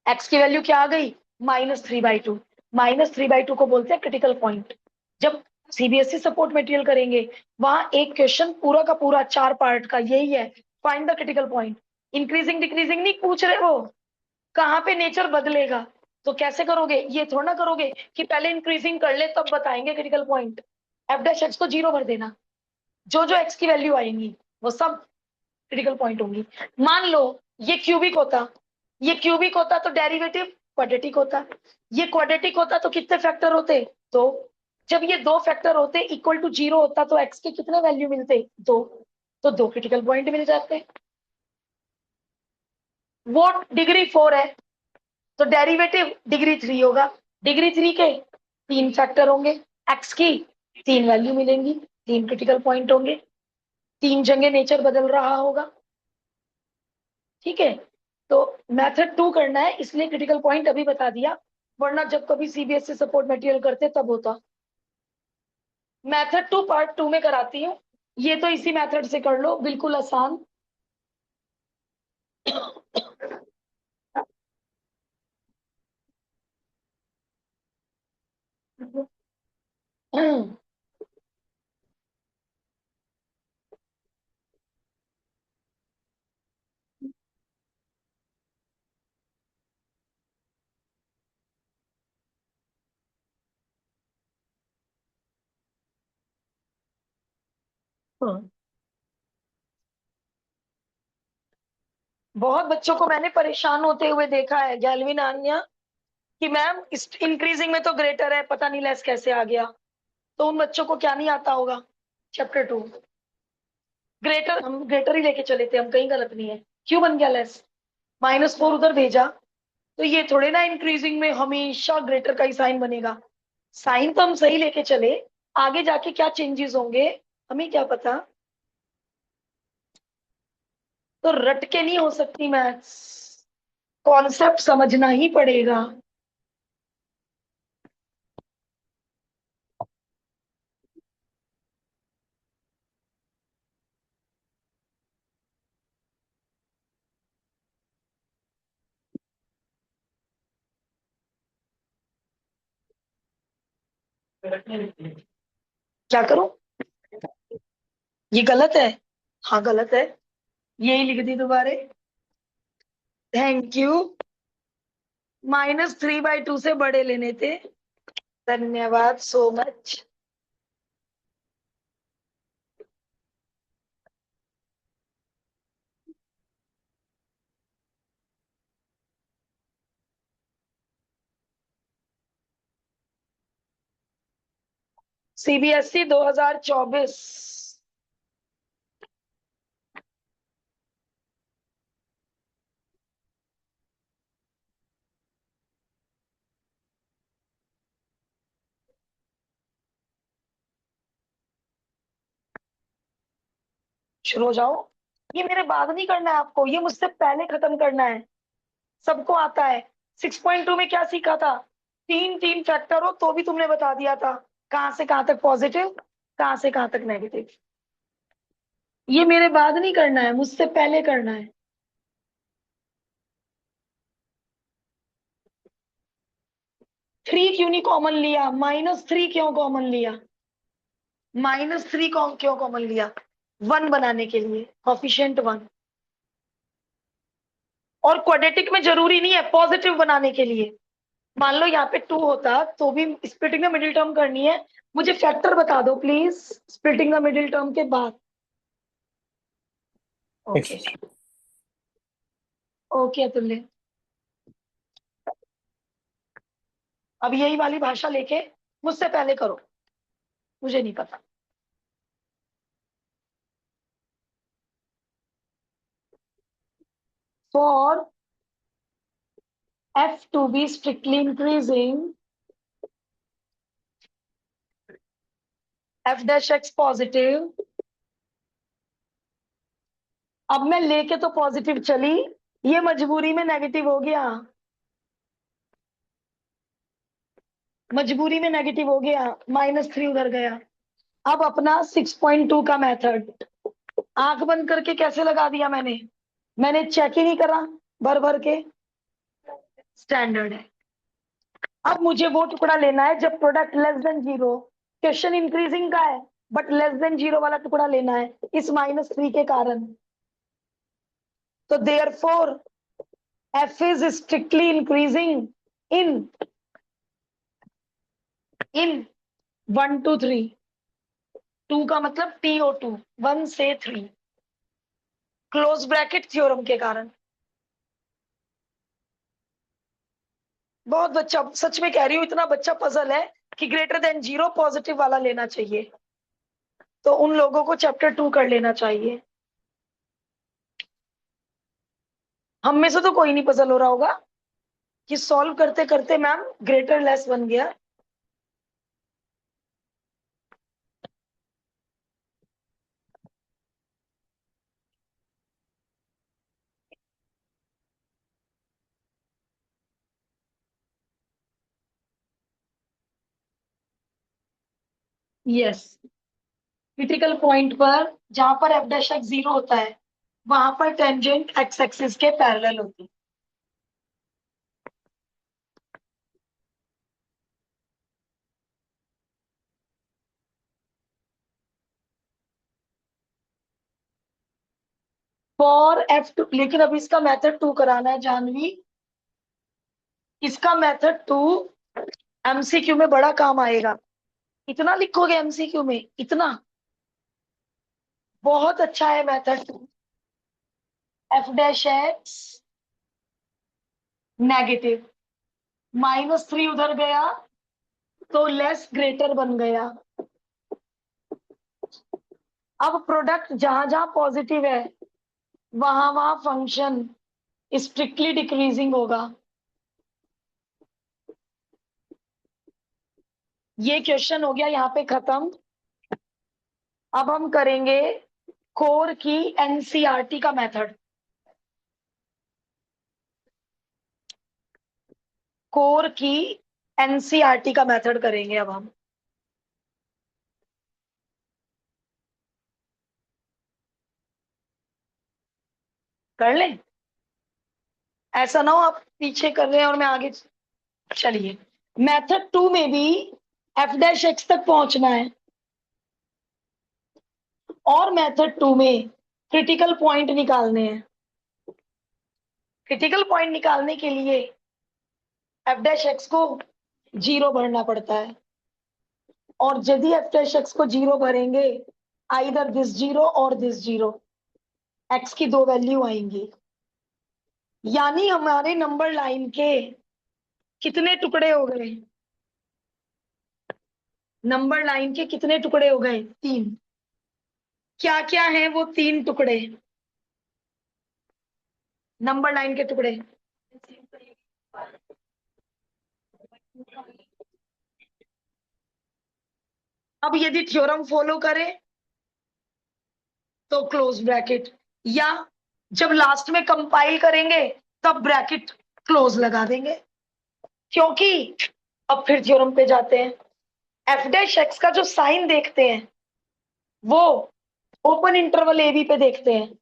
एक्स की वैल्यू क्या आ गई, -3/2। -3/2 को बोलते हैं क्रिटिकल पॉइंट। जब सीबीएसई सपोर्ट मटेरियल करेंगे, वहां एक क्वेश्चन पूरा का पूरा 4 पार्ट का यही है, find the critical point. Increasing decreasing नहीं पूछ रहे वो, कहाँ पे नेचर बदलेगा। तो कैसे करोगे, ये थोड़ा ना करोगे कि पहले इंक्रीजिंग कर ले तब बताएंगे critical point. F dash X को 0 भर देना, जो जो एक्स की वैल्यू आएंगी वो सब क्रिटिकल पॉइंट होंगी। मान लो ये क्यूबिक होता, ये क्यूबिक होता तो डेरिवेटिव क्वाड्रेटिक होता, ये क्वाड्रेटिक होता तो कितने फैक्टर होते? दो। जब ये दो फैक्टर होते इक्वल टू 0 होता तो एक्स के कितने वैल्यू मिलते? दो। तो दो क्रिटिकल पॉइंट मिल जाते। वो डिग्री 4 है तो डेरिवेटिव डिग्री 3 होगा, डिग्री 3 के 3 फैक्टर होंगे, एक्स की 3 वैल्यू मिलेंगी, 3 क्रिटिकल पॉइंट होंगे, 3 जगह नेचर बदल रहा होगा। ठीक है, तो मेथड 2 करना है इसलिए क्रिटिकल पॉइंट अभी बता दिया, वरना जब कभी सीबीएसई सपोर्ट मटेरियल करते तब होता। मेथड 2 पार्ट 2 में कराती हूँ, ये तो इसी मेथड से कर लो, बिल्कुल आसान। बहुत बच्चों को मैंने परेशान होते हुए देखा है गैल्विन आन्या, कि मैम इंक्रीजिंग में तो ग्रेटर है, पता नहीं लेस कैसे आ गया। तो उन बच्चों को क्या नहीं आता होगा चैप्टर 2। ग्रेटर, हम ग्रेटर ही लेके चले थे, हम कहीं गलत नहीं है। क्यों बन गया लेस? -4 उधर भेजा, तो ये थोड़े ना इंक्रीजिंग में हमेशा ग्रेटर का ही साइन बनेगा। साइन तो हम सही लेके चले, आगे जाके क्या चेंजेस होंगे हमें क्या पता। तो रट के नहीं हो सकती मैथ्स, कॉन्सेप्ट समझना ही पड़ेगा। क्या करूं? ये गलत है? हाँ गलत है, यही लिख दी दोबारे। Thank you. -3/2 से बड़े लेने थे। धन्यवाद सो मच। सीबीएसई 2024। शुरू हो जाओ। ये मेरे बाद नहीं करना है आपको, ये मुझसे पहले खत्म करना है। सबको आता है। 6.2 में क्या सीखा था? तीन तीन फैक्टर हो तो भी तुमने बता दिया था कहां से कहां तक पॉजिटिव, कहां से कहां तक नेगेटिव। ये मेरे बाद नहीं करना है, मुझसे पहले करना है। थ्री क्यों नहीं कॉमन लिया? -3 क्यों कॉमन लिया? -3 क्यों कॉमन लिया? 1 बनाने के लिए, कोफिशिएंट 1। और क्वाड्रेटिक में जरूरी नहीं है पॉजिटिव बनाने के लिए। मान लो यहाँ पे 2 होता तो भी स्प्लिटिंग द मिडिल टर्म करनी है, मुझे फैक्टर बता दो please splitting the middle term के बाद। ओके ओके अतुल्य, अब यही वाली भाषा लेके मुझसे पहले करो, मुझे नहीं पता। For f to be strictly increasing, f dash x positive. अब मैं लेके तो पॉजिटिव चली, ये मजबूरी में नेगेटिव हो गया, मजबूरी में नेगेटिव हो गया, -3 उधर गया। अब अपना 6.2 का मेथड आंख बंद करके कैसे लगा दिया मैंने चेक ही नहीं करा, भर भर के स्टैंडर्ड है। अब मुझे वो टुकड़ा लेना है जब प्रोडक्ट <0 क्वेश्चन इंक्रीजिंग का है, बट <0 वाला टुकड़ा लेना है इस -3 के कारण। तो therefore f is strictly increasing in 1 to 3। 2 का मतलब TO2 1 से 3 क्लोज ब्रैकेट थ्योरम के कारण। बहुत बच्चा, सच में कह रही हूँ, इतना बच्चा पजल है कि ग्रेटर देन 0 पॉजिटिव वाला लेना चाहिए, तो उन लोगों को चैप्टर 2 कर लेना चाहिए। हम में से तो कोई नहीं पजल हो रहा होगा कि सॉल्व करते करते मैम ग्रेटर लेस बन गया। यस, क्रिटिकल पॉइंट पर जहां पर एफ डैश एक्स 0 होता है वहां पर टेंजेंट एक्स एक्सिस के पैरेलल होती है। फॉर F2, लेकिन अभी इसका मेथड 2 कराना है जानवी। इसका मेथड 2 एमसीक्यू में बड़ा काम आएगा। इतना लिखोगे एमसीक्यू में, इतना बहुत अच्छा है method 2। F dash x negative, -3 उधर गया तो लेस ग्रेटर बन गया। अब प्रोडक्ट जहां जहां पॉजिटिव है वहां वहां फंक्शन स्ट्रिक्टली डिक्रीजिंग होगा। ये क्वेश्चन हो गया यहाँ पे खत्म। अब हम करेंगे कोर की एनसीईआरटी का मेथड। कोर की एनसीईआरटी का मेथड करेंगे अब हम। कर लें, ऐसा ना हो आप पीछे कर रहे हैं और मैं आगे। चलिए, मेथड 2 में भी एफ डैश एक्स तक पहुंचना है और मेथड 2 में क्रिटिकल पॉइंट निकालने हैं। क्रिटिकल पॉइंट निकालने के लिए एफ डैश एक्स को 0 भरना पड़ता है, और यदि एफ डैश एक्स को 0 भरेंगे आइदर दिस 0 और दिस 0, एक्स की 2 वैल्यू आएंगी। यानी हमारे नंबर लाइन के कितने टुकड़े हो गए? नंबर लाइन के कितने टुकड़े हो गए? 3। क्या क्या है वो 3 टुकड़े नंबर लाइन के टुकड़े? अब यदि थ्योरम फॉलो करें तो क्लोज ब्रैकेट, या जब लास्ट में कंपाइल करेंगे तब ब्रैकेट क्लोज लगा देंगे, क्योंकि अब फिर थ्योरम पे जाते हैं। एफ डैश एक्स का जो साइन देखते हैं वो ओपन इंटरवल ए बी पे देखते हैं।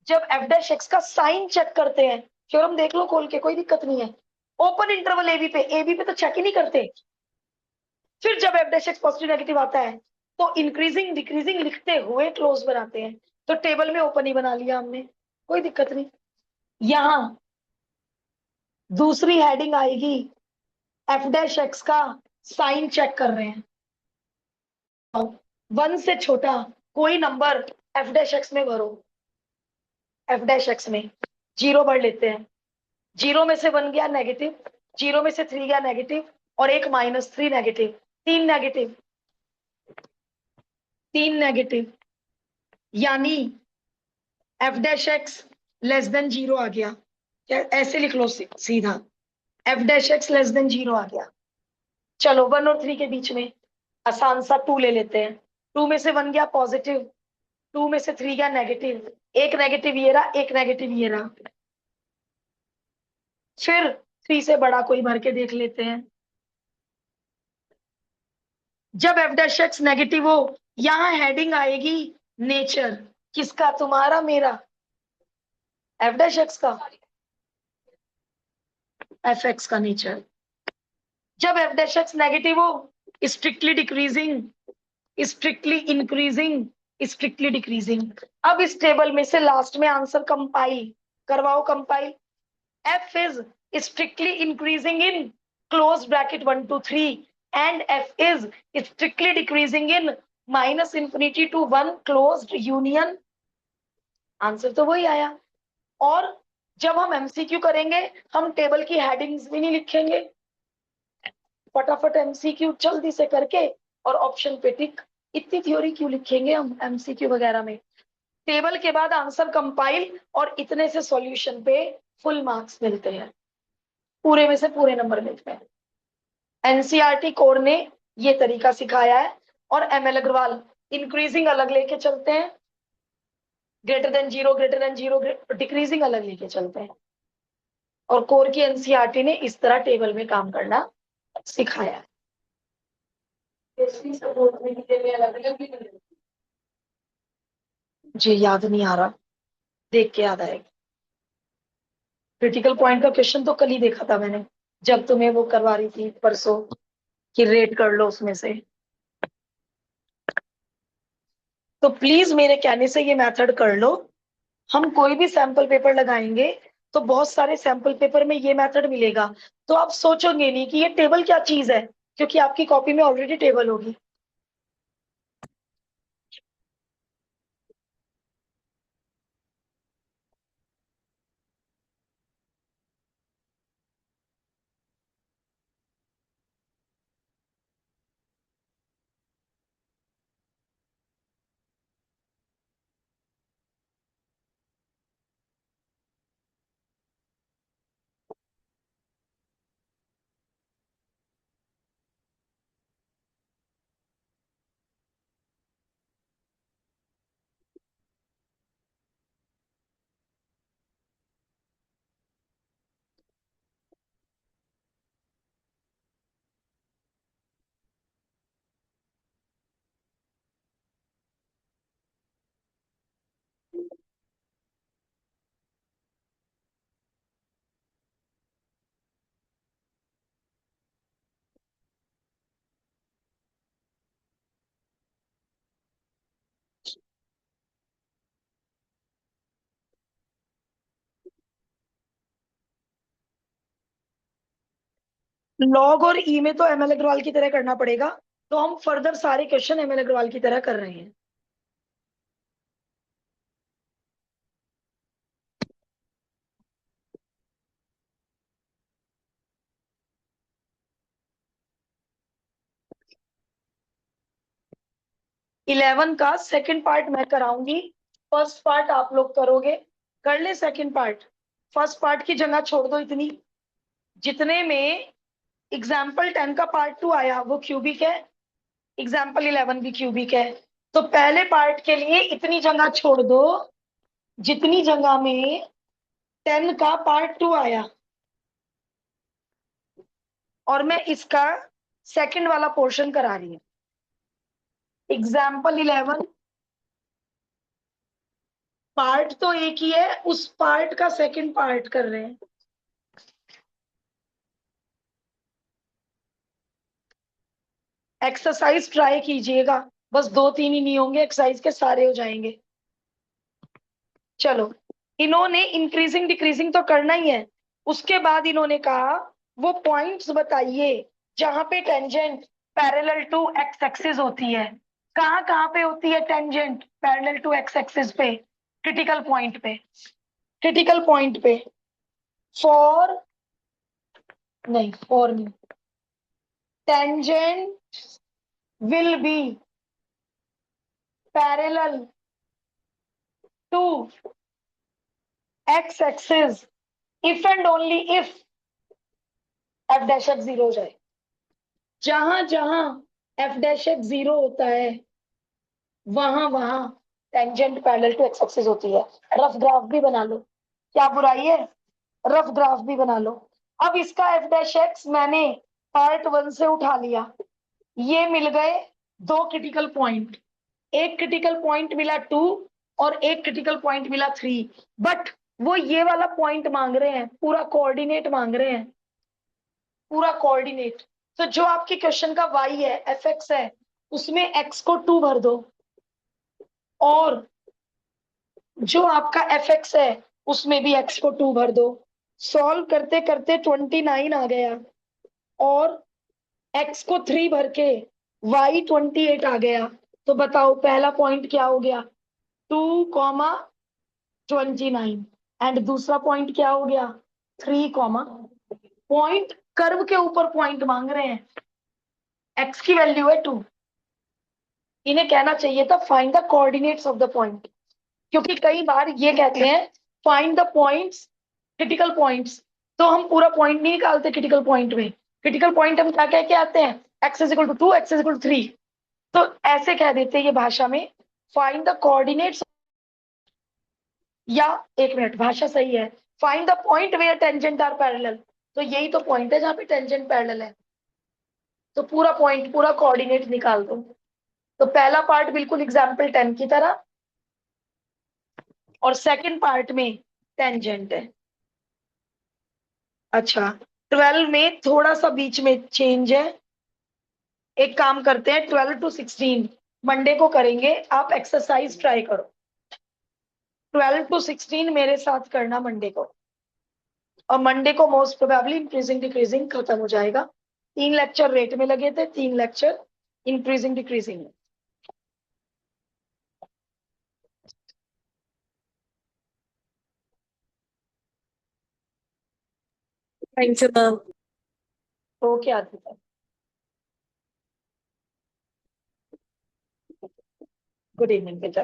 जब एफ डैश एक्स का साइन चेक करते हैं, थ्योरम देख लो खोल के, कोई दिक्कत नहीं है, ओपन इंटरवल ए बी पे तो चेक ही नहीं करते। फिर जब F dash X positive negative आता है तो इंक्रीजिंग डिक्रीजिंग लिखते हुए क्लोज बनाते हैं, तो टेबल में ओपन ही बना लिया हमने, कोई दिक्कत नहीं। यहां दूसरी हेडिंग आएगी, एफ डैश एक्स का साइन चेक कर रहे हैं। 1 से छोटा कोई नंबर एफ डैश एक्स में भरो। एफ डैश एक्स में 0 भर लेते हैं। 0 में से 1 गया नेगेटिव, 0 में से 3 गया नेगेटिव, और एक -3 नेगेटिव, 3 नेगेटिव, 3 नेगेटिव, यानी F dash x less than 0 आ गया। ऐसे लिख लो सीधा, F dash x less than 0 आ गया। चलो 1 और 3 के बीच में आसान सा 2 ले लेते हैं। 2 में से 1 गया पॉजिटिव, 2 में से 3 गया नेगेटिव, एक नेगेटिव ये रहा, एक नेगेटिव ये रहा। फिर 3 से बड़ा कोई भर के देख लेते हैं। जब एफ डैश एक्स नेगेटिव हो यहां हेडिंग आएगी नेचर, किसका? तुम्हारा मेरा, एफ डैश एक्स का, एफ एक्स का नेचर। जब एफ डैश एक्स नेगेटिव हो strictly decreasing, strictly increasing, strictly decreasing. अब इस टेबल में से लास्ट में आंसर कंपाइल करवाओ। Compile, F is strictly increasing in close bracket 1 to 3 and f is strictly decreasing in -infinity to 1 closed union, answer तो वही आया। और जब हम एमसीक्यू करेंगे हम टेबल की हेडिंग्स भी नहीं लिखेंगे, फटाफट एमसीक्यू जल्दी से करके और ऑप्शन पे टिक। इतनी थ्योरी क्यों लिखेंगे हम एमसीक्यू वगैरह में? टेबल के बाद आंसर कंपाइल और इतने से सॉल्यूशन पे फुल मार्क्स मिलते हैं, पूरे में से पूरे नंबर मिलते हैं। एनसीईआरटी कोर ने ये तरीका सिखाया है और एमएल अग्रवाल इंक्रीजिंग अलग लेके चलते हैं, ग्रेटर देन जीरो डिक्रीजिंग अलग लेके चलते हैं, और कोर की एनसीईआरटी ने इस तरह टेबल में काम करना सिखाया है। जी याद नहीं आ रहा, देख के याद आएगा। क्रिटिकल पॉइंट का क्वेश्चन तो कल ही देखा था मैंने, जब तुम्हें वो करवा रही थी परसों कि रेट कर लो उसमें से। तो प्लीज मेरे कहने से ये मेथड कर लो। हम कोई भी सैंपल पेपर लगाएंगे तो बहुत सारे सैंपल पेपर में ये मेथड मिलेगा, तो आप सोचोगे नहीं कि ये टेबल क्या चीज है, क्योंकि आपकी कॉपी में ऑलरेडी टेबल होगी। लॉग और ई में तो एमएल अग्रवाल की तरह करना पड़ेगा, तो हम फर्दर सारे क्वेश्चन एमएल अग्रवाल की तरह कर रहे हैं। इलेवन का सेकंड पार्ट मैं कराऊंगी, फर्स्ट पार्ट आप लोग करोगे। कर ले सेकंड पार्ट, फर्स्ट पार्ट की जगह छोड़ दो इतनी, जितने में एग्जाम्पल 10 का पार्ट 2 आया वो क्यूबिक है, एग्जाम्पल 11 भी क्यूबिक है। तो पहले पार्ट के लिए इतनी जगह छोड़ दो जितनी जगह में 10 का पार्ट 2 आया, और मैं इसका सेकंड वाला पोर्शन करा रही हूँ। एग्जाम्पल 11 पार्ट तो एक ही है, उस पार्ट का सेकंड पार्ट कर रहे हैं। एक्सरसाइज ट्राई कीजिएगा, बस 2-3 ही नहीं होंगे, एक्सरसाइज के सारे हो जाएंगे। चलो, इन्होंने इंक्रीजिंग डिक्रीजिंग तो करना ही है, उसके बाद इन्होंने कहा वो पॉइंट्स बताइए जहां पे tangent parallel to X axis होती है। कहाँ कहाँ पे होती है tangent parallel to X axis पे? क्रिटिकल पॉइंट पे, क्रिटिकल पॉइंट पे। फॉर नहीं, फॉर नहीं, tangent will be parallel to X axis if and only if F dash X zero हो जाए। जहां जहां एफ डैश एक्स जीरो होता है वहां वहां tangent parallel to X axis होती है। रफ ग्राफ भी बना लो, क्या बुराई है, रफ ग्राफ भी बना लो। अब इसका एफ डैश एक्स मैंने पार्ट 1 से उठा लिया, ये मिल गए दो क्रिटिकल पॉइंट, एक क्रिटिकल पॉइंट मिला 2 और एक क्रिटिकल पॉइंट मिला 3, बट वो ये वाला पॉइंट मांग रहे हैं, पूरा कोऑर्डिनेट मांग रहे हैं, पूरा कोऑर्डिनेट। तो जो आपके क्वेश्चन का y है, एफ एक्स है, उसमें x को 2 भर दो, और जो आपका एफ एक्स है उसमें भी x को 2 भर दो। सॉल्व करते करते 29 आ गया, और x को 3 भर के y 28 आ गया, तो बताओ पहला पॉइंट क्या हो गया, 2,29, एंड दूसरा पॉइंट क्या हो गया, 3, पॉइंट कर्व के ऊपर पॉइंट मांग रहे हैं, x की वैल्यू है 2। इन्हें कहना चाहिए था find the coordinates of the point, क्योंकि कई बार ये कहते हैं find the points, critical points, तो हम पूरा पॉइंट नहीं निकालते क्रिटिकल पॉइंट में। क्रिटिकल पॉइंट हम क्या कह के आते हैं, x is equal to 2, x is equal to 3, तो ऐसे कह देते हैं ये भाषा में, फाइंड द कोऑर्डिनेट्स, या एक मिनट, भाषा सही है, find the point where tangent are parallel, तो यही तो पॉइंट है जहां पे टेंजेंट पैरेलल है, तो पूरा पॉइंट, पूरा कोऑर्डिनेट निकाल दो। तो पहला पार्ट बिल्कुल एग्जाम्पल 10 की तरह, और सेकंड पार्ट में टेंजेंट है। अच्छा, 12 में थोड़ा सा बीच में चेंज है, एक काम करते हैं, 12 to 16 मंडे को करेंगे, आप एक्सरसाइज ट्राई करो, 12 to 16 मेरे साथ करना मंडे को, और मंडे को मोस्ट प्रोबेबली इंक्रीजिंग डिक्रीजिंग खत्म हो जाएगा। 3 लेक्चर रेट में लगे थे, 3 लेक्चर इंक्रीजिंग डिक्रीजिंग में। Thank you ma'am. Okay Aditya, good evening बेटा।